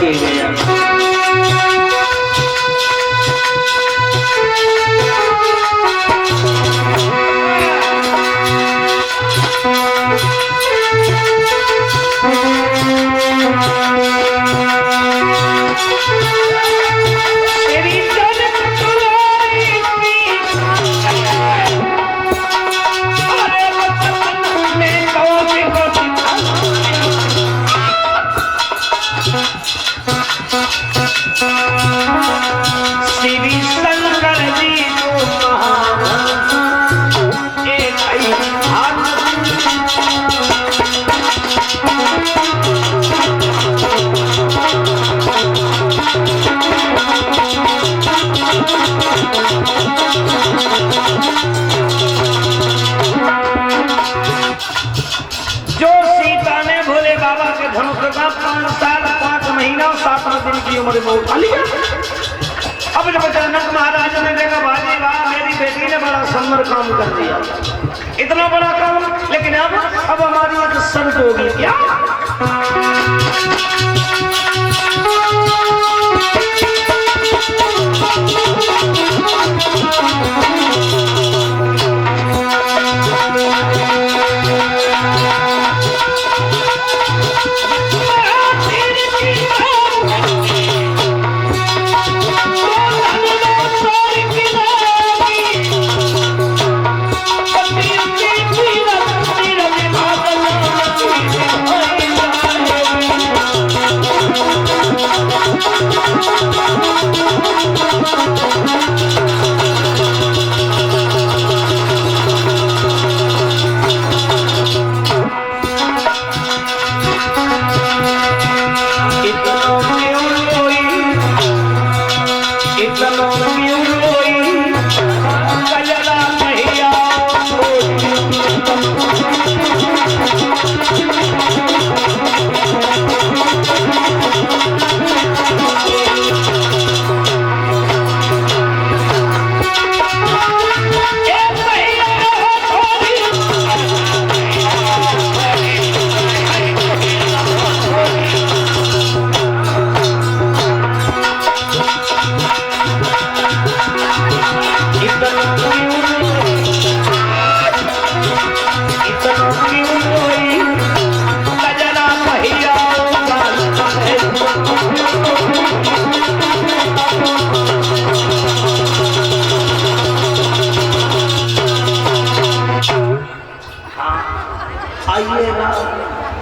के गया। उम्र में उठा लिया। अब जब जनक महाराज ने देखा भाई वाह मेरी बेटी ने बड़ा सुंदर काम कर दिया, इतना बड़ा काम, लेकिन अब हमारी एक शर्त होगी क्या?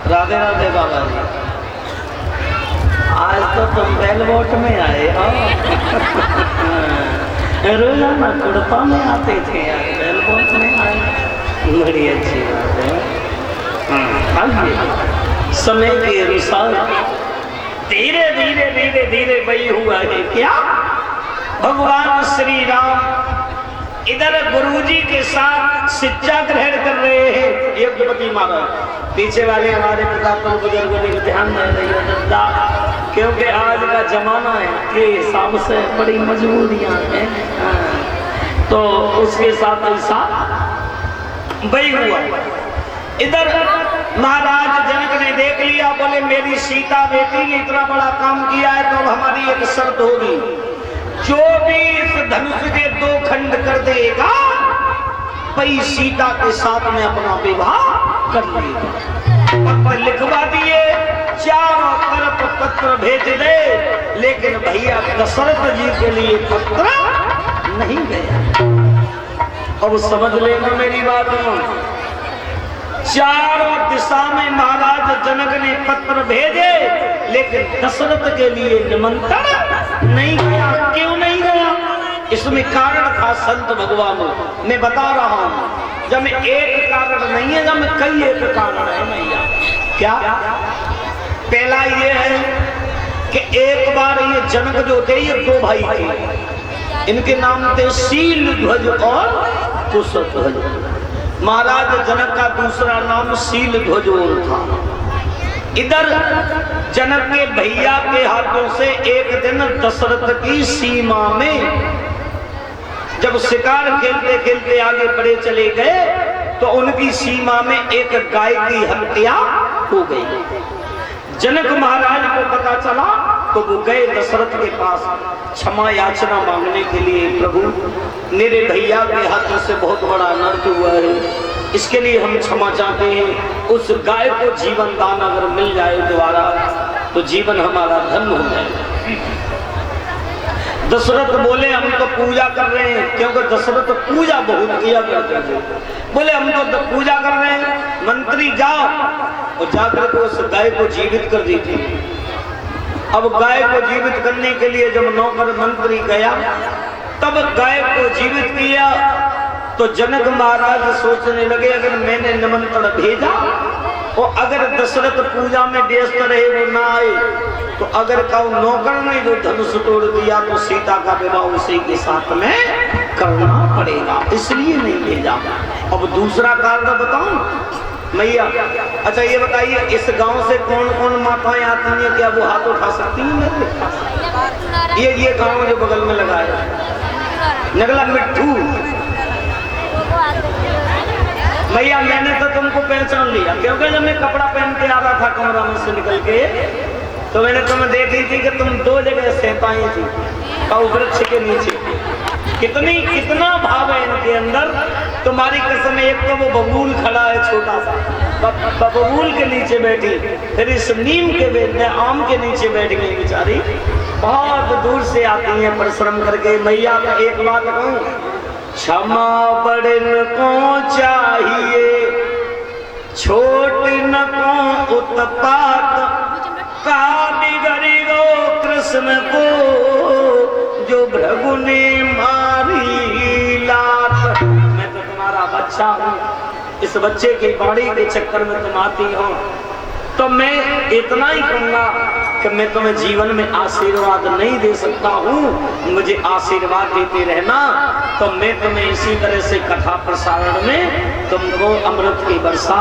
राधे राधे बाबा जी, आज तो तुम बेलवोट में आए हो। रोजाना कुड़पा में आते थे, आज बेलवोट में आए, बड़ी अच्छी बात है। आइए समय के अनुसार धीरे धीरे धीरे धीरे वही हुआ है क्या? भगवान श्री राम इधर गुरुजी के साथ शिक्षा ग्रहण कर रहे हैं। यज्ञपति महाराज पीछे वाले हमारे प्रतापन बुजुर्गों ने ध्यान दे रही है, क्योंकि आज का जमाना है के हिसाब से बड़ी मजबूरियां हैं, तो उसके साथ ऐसा वही हुआ। इधर महाराज जनक ने देख लिया, बोले मेरी सीता बेटी ने इतना बड़ा काम किया है तो हमारी एक शर्त होगी, जो भी इस धनुष के 2 खंड कर देगा वही सीता के साथ में अपना विवाह कर लेगा। पत्र लिखवा दिए, चारों तरफ पत्र भेज दे, लेकिन भैया दशरथ जी के लिए पत्र नहीं गया। अब समझ लेना मेरी बात, चारों दिशा में महाराज जनक ने पत्र भेजे, लेकिन दशरथ के लिए निमंत्रण नहीं गया। क्यों नहीं गया? इसमें कारण था संत भगवानों, मैं बता रहा हूं। जब एक कारण नहीं है, जब कई एक कारण है भैया। क्या? पहला ये है कि एक बार ये जनक जो थे, ये 2 भाई थे, इनके नाम थे शील ध्वज और कुशध्वज। महाराज जनक का दूसरा नाम शील ध्वज और था। इधर जनक के भैया के हाथों से एक दिन दशरथ की सीमा में जब शिकार खेलते खेलते आगे बढ़े चले गए, तो उनकी सीमा में एक गाय की हत्या हो गई। जनक महाराज को पता चला तो वो गए दशरथ के पास क्षमा याचना मांगने के लिए। प्रभु, मेरे भैया के हाथ से बहुत बड़ा अनर्थ हुआ है, इसके लिए हम क्षमा चाहते हैं। उस गाय को जीवन दान अगर मिल जाए दोबारा तो जीवन हमारा धन्य हो जाए। दशरथ बोले हम तो पूजा कर रहे हैं, क्योंकि दशरथ पूजा बहुत किया करते थे। बोले हम तो पूजा कर रहे हैं, मंत्री जाओ और जाकर के उस गाय को जीवित कर दी थी। अब गाय को जीवित करने के लिए जब नौकर मंत्री गया तब गाय को जीवित किया तो जनक महाराज सोचने लगे अगर मैंने निमंत्रण भेजा और अगर दशरथ पूजा में व्यस्त रहे वो ना आए तो अगर कहो नौकर ने जो धनुष तोड़ दिया तो सीता का विवाह उसी के साथ में करना पड़ेगा, इसलिए नहीं भेजा। अब दूसरा कारण बताऊं मैया? अच्छा ये बताइए, इस गांव से कौन कौन माताएं आती हैं, क्या वो हाथ उठा सकती हैं मेरे? ये गांव जो बगल में लगा है नगला मिट्ठू। भैया मैंने तो तुमको पहचान लिया, क्योंकि जब मैं कपड़ा पहन के आ रहा था कमरा में से निकल के तो मैंने तुम्हें देखी थी कि तुम दो जगह सहताई थी और वृक्ष के नीचे। कितना भाव है इनके अंदर, तुम्हारी कसम। एक तो वो बबूल खड़ा है छोटा सा, बबूल के नीचे बैठी, फिर इस नीम के आम के नीचे बैठ गई बेचारी। बहुत दूर से आती हैं परिश्रम करके। मैया का एक बात कहूँ, क्षमा बड़न को चाहिए, छोट न को उत्पात, का बिगड़ी गो कृष्ण को जो भृगु ने मारी लात। मैं तो तुम्हारा बच्चा हूँ, इस बच्चे की बाड़ी के चक्कर में तुम आती हो, तो मैं इतना ही कहूँगा कि मैं तुम्हें जीवन में आशीर्वाद नहीं दे सकता हूँ, मुझे आशीर्वाद देते रहना। तो मैं तुम्हें इसी तरह से कथा प्रसारण में तुमको अमृत की वर्षा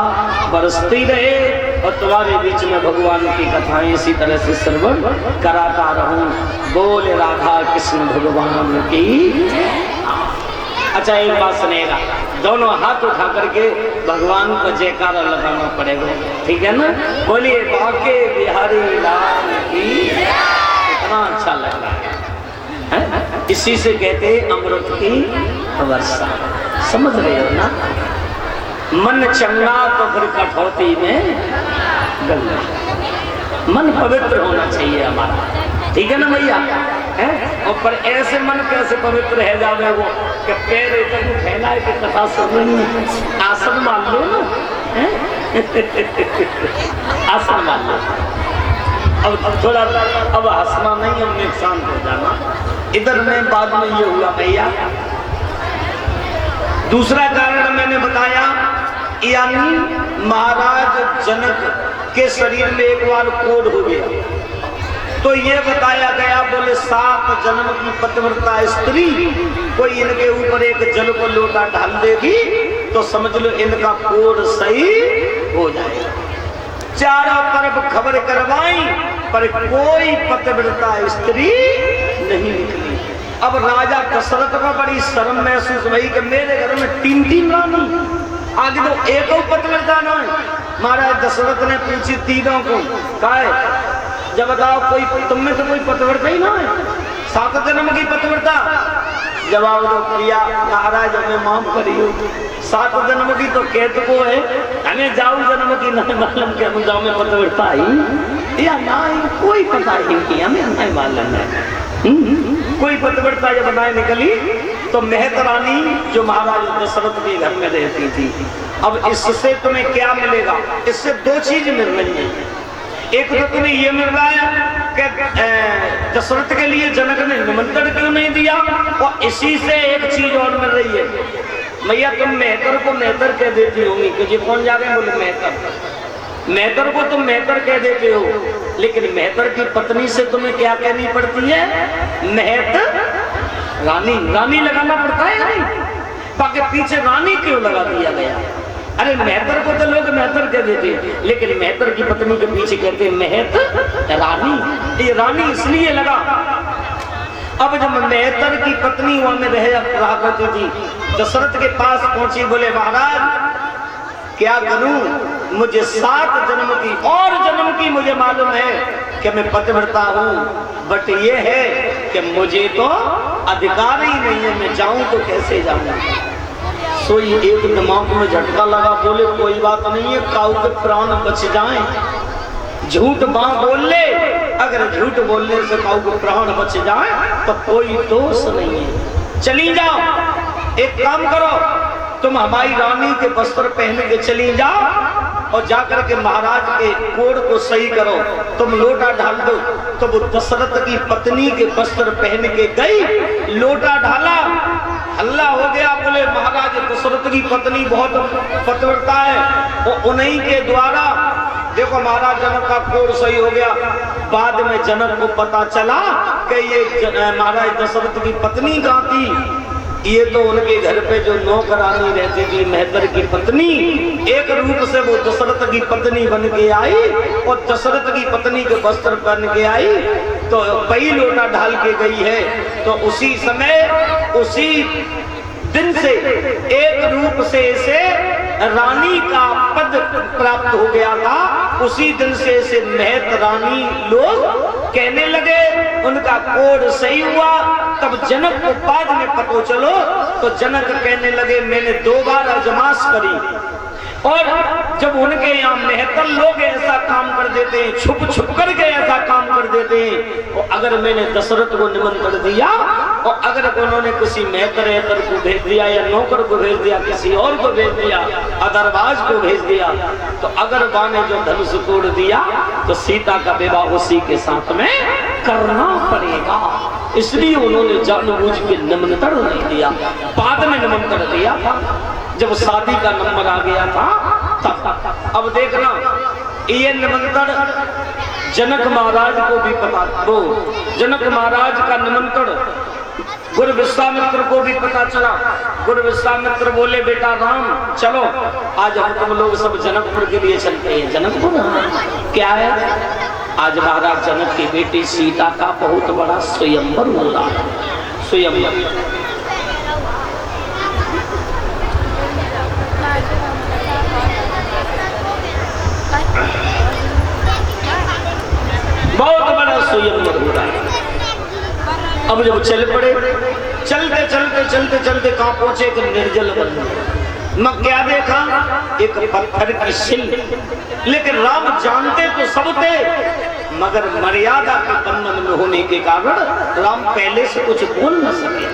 बरसती रहे और तुम्हारे बीच में भगवान की कथाएं इसी तरह से श्रवण कराता रहूं। बोले राधा कृष्ण भगवान की। अच्छा एक बात सुनेगा, दोनों हाथ उठा करके भगवान को जयकारा लगाना पड़ेगा, ठीक है ना? बोलिए बाके बिहारी लाल की। इतना अच्छा लग रहा है, इसी से कहते अमृत की वर्षा। समझ रहे हो ना? मन चंगा तो फिर कठौती में गंगा। मन पवित्र होना चाहिए हमारा, ठीक है ना भैया? और पर ऐसे मन कैसे पवित्र रह जावे वो कि पैर इधर फैला है कि कथा सुन रही है। आसन मान लो ना, आसन मान लो। अब थोड़ा अब हंसना नहीं, हमने शांत हो जाना। इधर में बाद में ये हुआ भैया। दूसरा कारण मैंने बताया, यानी महाराज जनक के शरीर में एक बार कोढ़ हो गया तो ये बताया गया, बोले 7 जन्म की पतिव्रता स्त्री कोई इनके ऊपर एक जल को लोटा ढाल देगी तो समझ लो इनका कोढ़ सही हो जाएगा। चारों तरफ खबर करवाई पर कोई पतिव्रता स्त्री नहीं निकली। अब राजा दशरथ को बड़ी शर्म महसूस हुई कि मेरे घर में 3 रानी, आगे तो एक पतिव्रता ना है। महाराज दशरथ ने पूछी तीनों को, कहा जब बताओ कोई तुम में से कोई पतिव्रता ही ना है, 7 जन्म की पतिव्रता? जवाब दो किया, महाराज हमें माफ करियो, 7 जन्म की तो कहते को है, हमें जाऊ जन्म की नहीं मालूम के हम जाओ में पतिव्रता ही या ना ही कोई पता ही नहीं, हमें नहीं मालूम है। कोई पतिव्रता जब बनाए निकली तो महत रानी जो महाराज दशरथ के घर में रहती थी। अब इससे तुम्हें क्या मिलेगा? इससे 2 चीज मिल रही है। एक तो तुम्हें ये मिल रहा है कि दशरथ के लिए जनक ने निमंत्रण क्यों नहीं दिया, और इसी से एक चीज और मिल रही है। मैया तुम मेहतर को मेहतर कह देती होंगी कि जी कौन जा रहे हैं? बोले मेहतर को तुम मेहतर कह देते हो, लेकिन मेहतर की पत्नी से तुम्हें क्या कहनी पड़ती है? महत रानी। रानी लगाना पड़ता है नहीं, बाकी पीछे रानी क्यों लगा दिया गया? अरे मेहतर को तो लोग मेहतर कह देते हैं, लेकिन मेहतर की पत्नी के पीछे कहते हैं महत रानी। ये रानी इसलिए लगा। अब जब मेहतर की पत्नी वहां में रहा करती थी, दशरथ के पास पहुंची, बोले महाराज क्या करूं? मुझे 7 जन्म की और जन्म की मुझे मालूम है कि मैं पतिव्रता हूं, बट ये है कि मुझे तो अधिकार ही नहीं है, मैं जाऊं तो कैसे जाऊं? सो ये एक दिमाग में झटका लगा, बोले कोई बात नहीं है, काऊ के प्राण बच जाएं, झूठ मां बोल ले, अगर झूठ बोलने से काऊ के प्राण बच जाए तो कोई दोष नहीं है। चली जाओ, एक काम करो, तुम हमारी रानी के वस्त्र पहन के चली जाओ और जाकर के महाराज के कोड को सही करो, तुम लोटा ढाल दो। तो वो दशरथ की पत्नी के वस्त्र पहन के गई, लोटा ढाला, हल्ला हो गया, बोले महाराज दशरथ की पत्नी बहुत पतिव्रता है, और उन्हीं के द्वारा देखो महाराज जनक का कोड सही हो गया। बाद में जनक को पता चला कि ये महाराज दशरथ की पत्नी कहाँ थी, ये तो उनके घर पे जो नौकरानी रहती थी मेहतर की पत्नी, एक रूप से वो दशरथ की पत्नी बन के आई और दशरथ की पत्नी के वस्त्र पहन के आई, तो पई लोटा ढाल के गई है। तो उसी समय उसी दिन से एक रूप से इसे रानी का पद प्राप्त हो गया था, उसी दिन से इसे महत रानी लोग कहने लगे, उनका कोड सही हुआ। तब जनक को बाद में पता चलो तो जनक कहने लगे मैंने 2 बार अजमाश करी, और जब उनके यहाँ मेहतर लोग ऐसा काम कर देते हैं, छुप छुप करके ऐसा काम कर देते हैं, और अगर मैंने दशरथ को निमंत्रण दिया और अगर उन्होंने किसी मेहतर को भेज दिया या नौकर को भेज दिया, किसी और को भेज दिया, अदरवाज को भेज दिया, तो अगर मां ने जो धनुष तोड़ दिया तो सीता का विवाह उसी के साथ में करना पड़ेगा। इसलिए उन्होंने जानबूझ के निमंत्रण नहीं दिया, बाद में निमंत्रण दिया था जब शादी का नंबर आ गया था तब। अब देखना, ये निमंत्रण जनक महाराज को भी पता, वो जनक महाराज का निमंत्रण गुरु विश्वामित्र को भी पता चला। गुरु विश्वामित्र बोले बेटा राम चलो, आज हम तुम लोग सब जनकपुर के लिए चलते हैं। जनकपुर क्या है? आज महाराज जनक की बेटी सीता का बहुत बड़ा स्वयंवर हो रहा है। स्वयंवर बहुत बड़ा स्वयंवर हो रहा है। अब जब चल पड़े, चलते चलते चलते चलते कहां पहुंचे? एक निर्जल वन में क्या देखा? एक पत्थर की शिल। लेकिन राम जानते तो सब थे, मगर मर्यादा के बंधन में होने के कारण राम पहले से कुछ बोल न सके।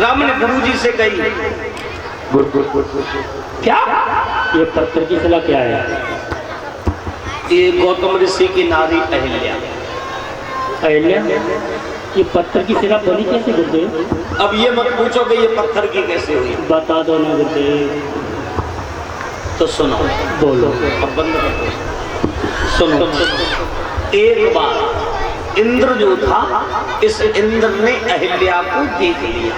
राम ने गुरुजी से कही क्या ये पत्थर की शिला क्या है? ये गौतम ऋषि की नारी अहिल्या। अहिल्या ये पत्थर की शिला बनी कैसे गुरुदेव? अब ये मत पूछो कि ये पत्थर की कैसे हुई, बता दो ना गुरुदेव। तो सुनो, बोलो, अब बंद कर दो। सुनो, एक बार इंद्र जो था, इस इंद्र ने अहिल्या को देख लिया,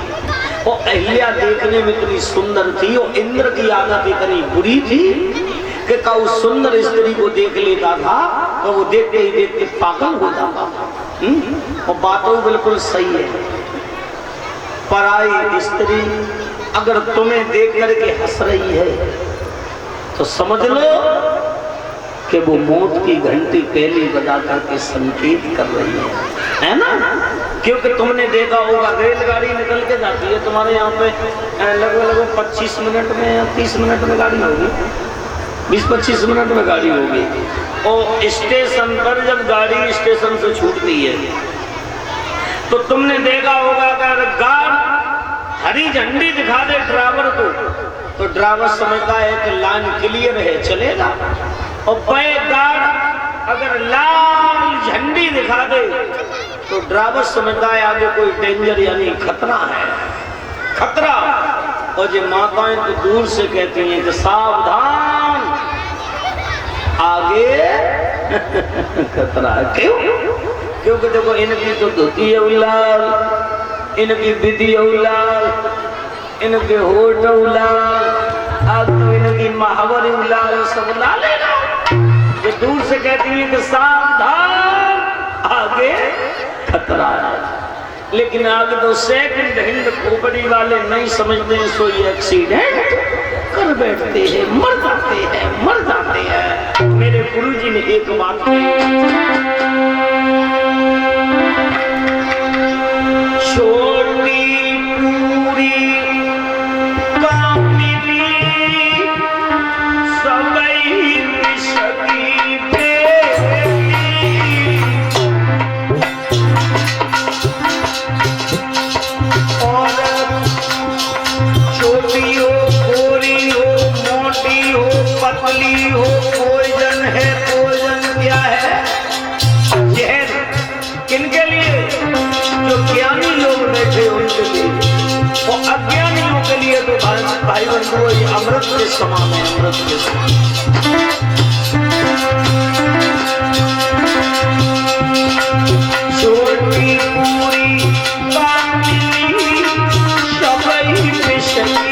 और अहिल्या देखने में इतनी सुंदर थी और इंद्र की आदत इतनी बुरी थी कि उस सुंदर स्त्री को देख लेता था तो वो देखते ही देखते पागल हो जाता था। और बातों बिल्कुल सही है। पराई स्त्री अगर तुम्हें देख करके हंस रही है तो समझ लो कि वो मौत की घंटी पहले बजा करके संकेत कर रही है ना? क्योंकि तुमने देखा होगा रेलगाड़ी निकल के जाती है तुम्हारे यहाँ पे लगभग 25 मिनट में या 30 मिनट में गाड़ी होगी, 20-25 मिनट में गाड़ी होगी। और स्टेशन पर जब गाड़ी स्टेशन से छूटती है तो तुमने देखा होगा अगर गार्ड हरी झंडी दिखा दे ड्राइवर को तो ड्राइवर समझता है कि लाइन क्लियर है, चलेगा। और बैक गार्ड अगर लाल झंडी दिखा दे तो ड्राइवर समझता है आगे कोई डेंजर यानी खतरा है, खतरा। और ये माताएं तो दूर से कहती हैं कि सावधान आगे खतरा है। क्यों? क्योंकि देखो इनकी तो धोती है उलाल, इनकी विधि है उलाल, इनके होठ उलाल, अब तो इनकी महावर उलाल, सब लाल है ना। ये दूर से कहती है कि सावधान आगे खतरा है। लेकिन आगे तो सेकंड हैंड खोपड़ी वाले नहीं समझते हैं, सो ये एक्सीडेंट कर बैठते हैं, मर जाते हैं, मर जाते हैं। मेरे गुरुजी ने एक बात छोटी पूरी कामिनी सबई विषकी पतली हो, भोजन है, भोजन क्या है? जहर। किनके लिए? जो ज्ञानी लोग बैठे उनके लिए, और अज्ञानियों के लिए तो भाई बंधुओं ये अमृत के समान है, अमृत के समान। छोटी पूरी कामिनी सबई विषकी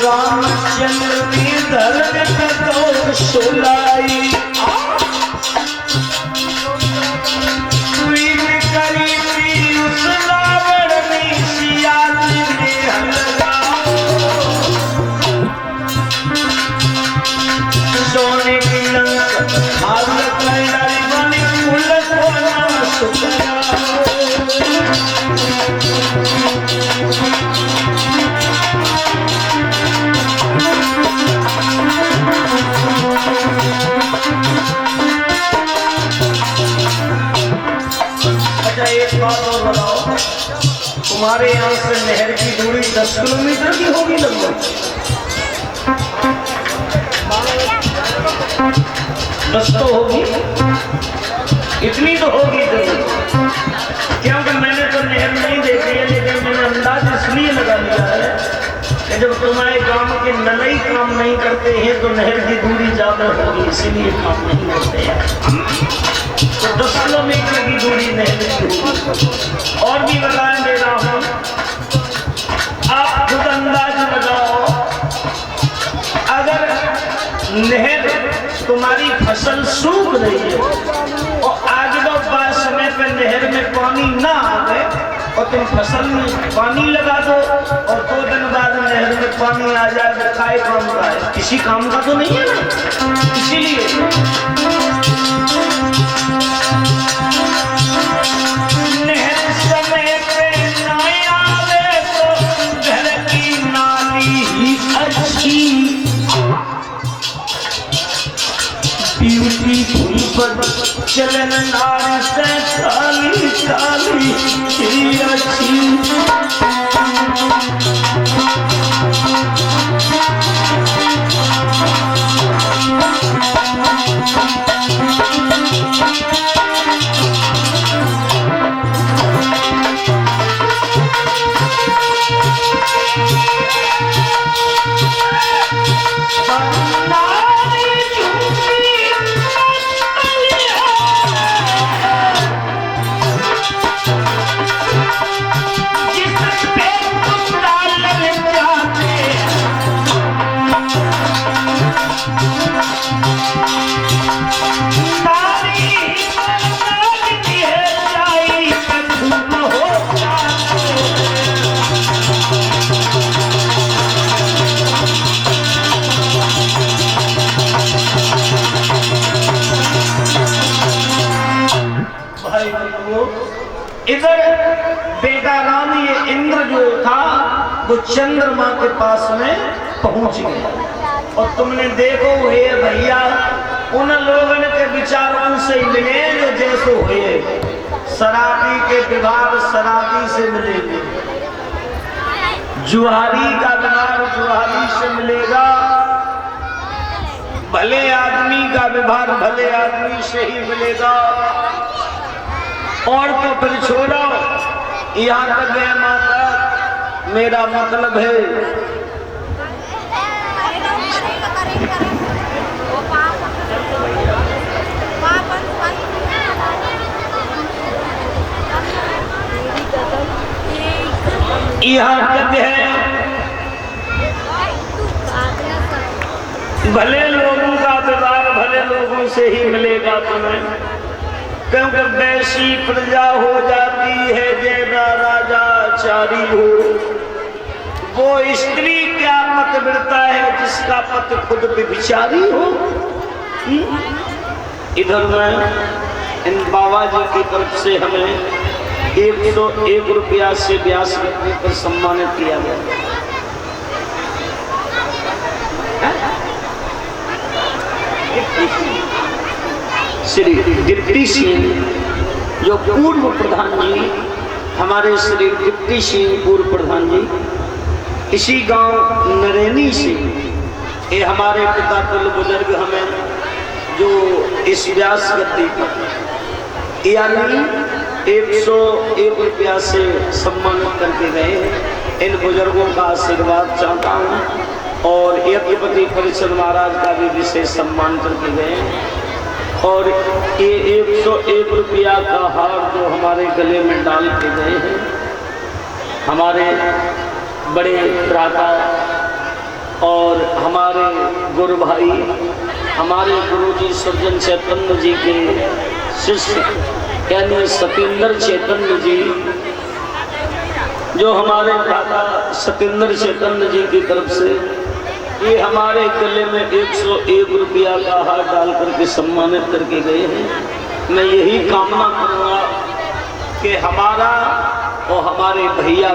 रामचंद्र की धर्म को सुलाई करी थी उस रावण ने सिया ने हलवाओ सोने की लंक हालत बनी फूल को नाम सुखराओ एक बात और बताओ, तुम्हारे यहाँ से नहर की दूरी 10 किलोमीटर की होगी लगभग? 10 तो होगी, इतनी तो होगी जरूर, क्योंकि मैंने तो नहर नहीं देखी है, लेकिन मैंने अंदाज इसलिए लगा लिया है कि जब तुम्हारे गांव के नलई काम नहीं करते हैं तो नहर की दूरी ज्यादा होगी, इसीलिए काम नहीं करते हैं। तो 10 किलोमीटर की दूरी नहीं। और भी बताएं दे रहा हूं, आप खुद अंदाज लगाओ, अगर नहर तुम्हारी फसल सूख रही है और आज दो बार समय पर नहर में पानी ना आवे और तुम फसल में पानी लगा दो और 2 दिन बाद नहर में पानी आ जाए तो काय काम का है? किसी काम का तो नहीं है ना। इसीलिए नहर समय पे ना आवे तो घर की नाली ही अच्छी ब्यूटीफुल पर चलन नारी से काली काली ही अच्छी वो इधर बेटा राम ये इंद्र जो था वो चंद्रमा के पास में पहुंच गया। और तुमने देखो हे भैया उन लोगों के विचार उनसे मिले जो जैसो हुए, शराबी के विवाह शराबी से मिलेंगे, जुहारी का विवाह जुहारी से मिलेगा, भले आदमी का विवाह भले आदमी से ही मिलेगा। और तो फिर छोड़ो, यहाँ तक है माता, मेरा मतलब है यहाँ तक है भले लोगों का विवाह भले लोगों से ही मिलेगा तुम्हें, क्योंकि वैसी प्रजा हो जाती है जैसा राजा चारी हो। वो स्त्री क्या पत बिड़ता है जिसका पति खुद व्यभिचारी हो। इधर में इन बाबा जी की तरफ से हमें 101 रुपया से ब्यास रखने पर सम्मानित किया गया। श्री डिप्टी सिंह जो पूर्व प्रधान जी, हमारे श्री डिप्टी सिंह पूर्व प्रधान जी, इसी गांव नरेनी से ये हमारे पिता कुल बुजुर्ग हमें जो इस व्यास गद्दी पर यानी 101 रुपया से सम्मानित करके गए। इन बुजुर्गों का आशीर्वाद चाहता हूँ और यज्ञपति परिषद महाराज का भी विशेष सम्मान करके गए। और ये 101 रुपया का हार जो हमारे गले में डाल के गए हैं, हमारे बड़े भ्राता और हमारे गुरु भाई, हमारे गुरुजी सज्जन चैतन्य जी के शिष्य यानी सतेंद्र चैतन्य जी, जो हमारे भ्राता सतेंद्र चैतन्य जी की तरफ से ये हमारे गले में 101 रुपया का हार डाल करके सम्मानित करके गए हैं। मैं यही कामना करूँगा कि हमारा और हमारे भैया